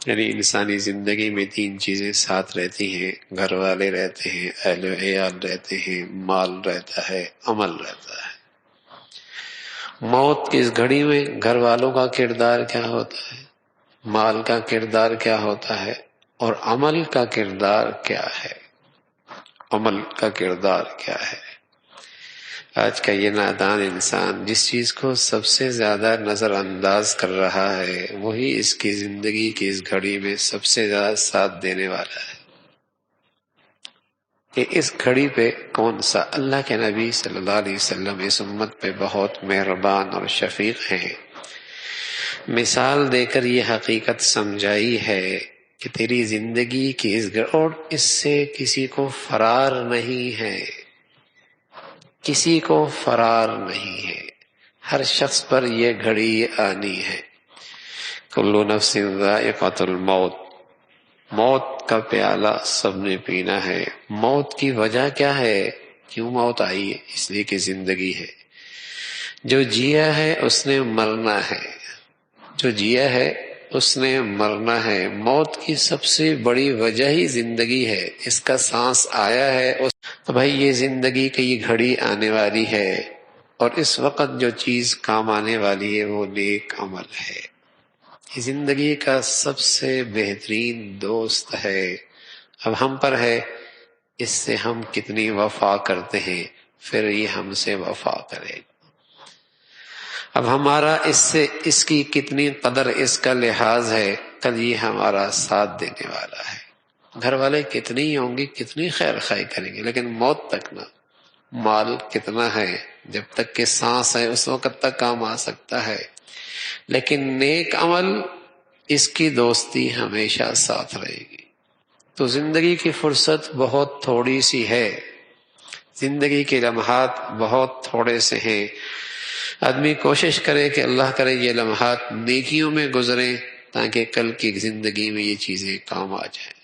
یعنی انسانی زندگی میں تین چیزیں ساتھ رہتی ہیں، گھر والے رہتے ہیں، اہل و عیال رہتے ہیں، مال رہتا ہے، عمل رہتا ہے۔ موت کی اس گھڑی میں گھر والوں کا کردار کیا ہوتا ہے، مال کا کردار کیا ہوتا ہے، اور عمل کا کردار کیا ہے، عمل کا کردار کیا ہے۔ آج کا یہ نادان انسان جس چیز کو سب سے زیادہ نظر انداز کر رہا ہے وہی اس کی زندگی کی اس گھڑی میں سب سے زیادہ ساتھ دینے والا ہے کہ اس گھڑی پہ کون سا۔ اللہ کے نبی صلی اللہ علیہ وسلم اس امت پہ بہت مہربان اور شفیق ہیں، مثال دے کر یہ حقیقت سمجھائی ہے کہ تیری زندگی کی اس اور اس سے کسی کو فرار نہیں ہے، کسی کو فرار نہیں ہے، ہر شخص پر یہ گھڑی آنی ہے۔ کل نفس ذائقۃ الموت، موت کا پیالہ سب نے پینا ہے۔ موت کی وجہ کیا ہے، کیوں موت آئی ہے؟ اس لیے کہ زندگی ہے، جو جیا ہے اس نے مرنا ہے، جو جیا ہے اس نے مرنا ہے۔ موت کی سب سے بڑی وجہ ہی زندگی ہے، اس کا سانس آیا ہے تو بھائی یہ زندگی کی یہ گھڑی آنے والی ہے، اور اس وقت جو چیز کام آنے والی ہے وہ نیک عمل ہے۔ یہ زندگی کا سب سے بہترین دوست ہے۔ اب ہم پر ہے اس سے ہم کتنی وفا کرتے ہیں، پھر یہ ہم سے وفا کرے۔ اب ہمارا اس سے اس کی کتنی قدر، اس کا لحاظ ہے، کل یہ ہمارا ساتھ دینے والا ہے۔ گھر والے کتنی ہوں گی، کتنی خیر خواہی کریں گے، لیکن موت تک نہ۔ مال کتنا ہے، جب تک کہ سانس ہے اس وقت تک کام آ سکتا ہے، لیکن نیک عمل اس کی دوستی ہمیشہ ساتھ رہے گی۔ تو زندگی کی فرصت بہت تھوڑی سی ہے، زندگی کے لمحات بہت تھوڑے سے ہیں۔ آدمی کوشش کرے کہ اللہ کرے یہ لمحات نیکیوں میں گزریں تاکہ کل کی زندگی میں یہ چیزیں کام آ جائیں۔